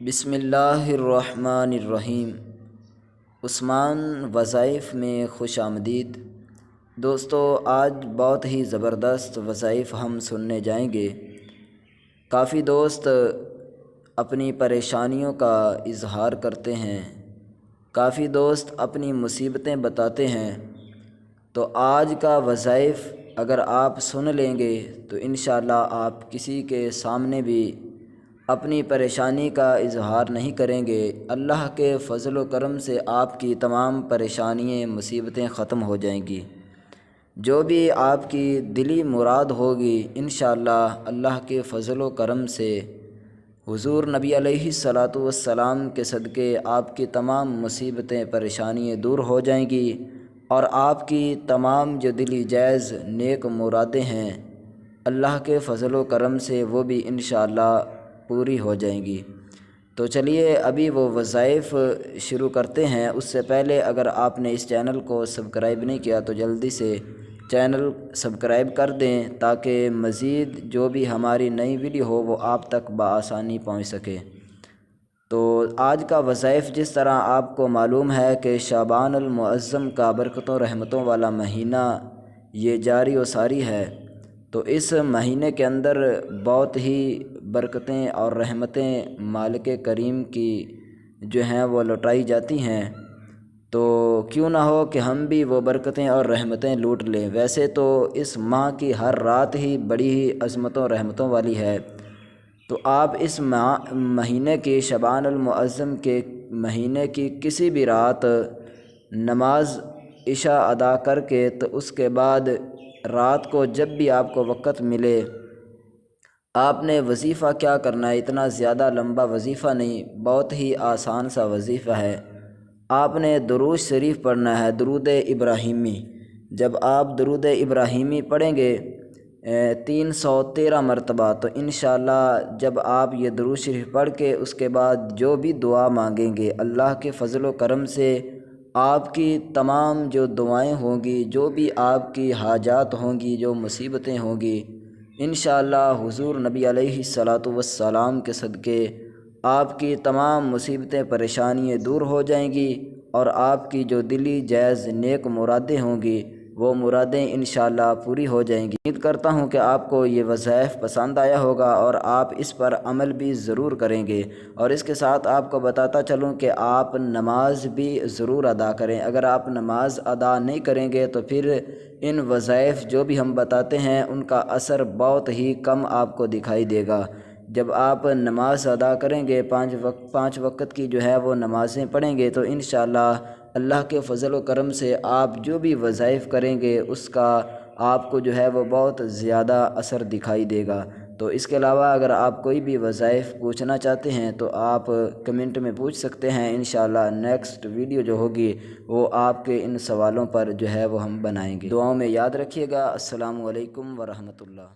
بسم اللہ الرحمن الرحیم۔ عثمان وظائف میں خوش آمدید۔ دوستو، آج بہت ہی زبردست وظائف ہم سننے جائیں گے۔ کافی دوست اپنی پریشانیوں کا اظہار کرتے ہیں، کافی دوست اپنی مصیبتیں بتاتے ہیں، تو آج کا وظائف اگر آپ سن لیں گے تو انشاءاللہ آپ کسی کے سامنے بھی اپنی پریشانی کا اظہار نہیں کریں گے۔ اللہ کے فضل و کرم سے آپ کی تمام پریشانیاں مصیبتیں ختم ہو جائیں گی۔ جو بھی آپ کی دلی مراد ہوگی انشاءاللہ اللہ کے فضل و کرم سے حضور نبی علیہ الصلاۃ والسلام کے صدقے آپ کی تمام مصیبتیں پریشانیاں دور ہو جائیں گی، اور آپ کی تمام جو دلی جائز نیک مرادیں ہیں اللہ کے فضل و کرم سے وہ بھی انشاءاللہ پوری ہو جائیں گی۔ تو چلیے ابھی وہ وظائف شروع کرتے ہیں۔ اس سے پہلے اگر آپ نے اس چینل کو سبسکرائب نہیں کیا تو جلدی سے چینل سبسکرائب کر دیں تاکہ مزید جو بھی ہماری نئی ویڈیو ہو وہ آپ تک بآسانی پہنچ سکے۔ تو آج کا وظائف جس طرح آپ کو معلوم ہے کہ شعبان المعظم کا برکتوں رحمتوں والا مہینہ یہ جاری و ساری ہے، تو اس مہینے کے اندر بہت ہی برکتیں اور رحمتیں مالک کریم کی جو ہیں وہ لوٹائی جاتی ہیں، تو کیوں نہ ہو کہ ہم بھی وہ برکتیں اور رحمتیں لوٹ لیں۔ ویسے تو اس ماہ کی ہر رات ہی بڑی ہی عظمتوں رحمتوں والی ہے، تو آپ اس مہینے کی شعبان المعظم کے مہینے کی کسی بھی رات نماز عشاء ادا کر کے تو اس کے بعد رات کو جب بھی آپ کو وقت ملے آپ نے وظیفہ کیا کرنا ہے۔ اتنا زیادہ لمبا وظیفہ نہیں، بہت ہی آسان سا وظیفہ ہے۔ آپ نے درود شریف پڑھنا ہے، درود ابراہیمی۔ جب آپ درود ابراہیمی پڑھیں گے 313 مرتبہ، تو انشاءاللہ جب آپ یہ درود شریف پڑھ کے اس کے بعد جو بھی دعا مانگیں گے اللہ کے فضل و کرم سے آپ کی تمام جو دعائیں ہوں گی، جو بھی آپ کی حاجات ہوں گی، جو مصیبتیں ہوں گی، انشاءاللہ حضور نبی علیہ الصلاۃ والسلام کے صدقے آپ کی تمام مصیبتیں پریشانیاں دور ہو جائیں گی، اور آپ کی جو دلی جائز نیک مرادیں ہوں گی وہ مرادیں انشاءاللہ پوری ہو جائیں گی۔ امید کرتا ہوں کہ آپ کو یہ وظائف پسند آیا ہوگا اور آپ اس پر عمل بھی ضرور کریں گے، اور اس کے ساتھ آپ کو بتاتا چلوں کہ آپ نماز بھی ضرور ادا کریں۔ اگر آپ نماز ادا نہیں کریں گے تو پھر ان وظائف جو بھی ہم بتاتے ہیں ان کا اثر بہت ہی کم آپ کو دکھائی دے گا۔ جب آپ نماز ادا کریں گے، 5 وقت کی جو ہے وہ نمازیں پڑھیں گے، تو انشاءاللہ اللہ کے فضل و کرم سے آپ جو بھی وظائف کریں گے اس کا آپ کو جو ہے وہ بہت زیادہ اثر دکھائی دے گا۔ تو اس کے علاوہ اگر آپ کوئی بھی وظائف پوچھنا چاہتے ہیں تو آپ کمنٹ میں پوچھ سکتے ہیں۔ انشاءاللہ نیکسٹ ویڈیو جو ہوگی وہ آپ کے ان سوالوں پر جو ہے وہ ہم بنائیں گے۔ دعاؤں میں یاد رکھیے گا۔ السلام علیکم ورحمۃ اللہ۔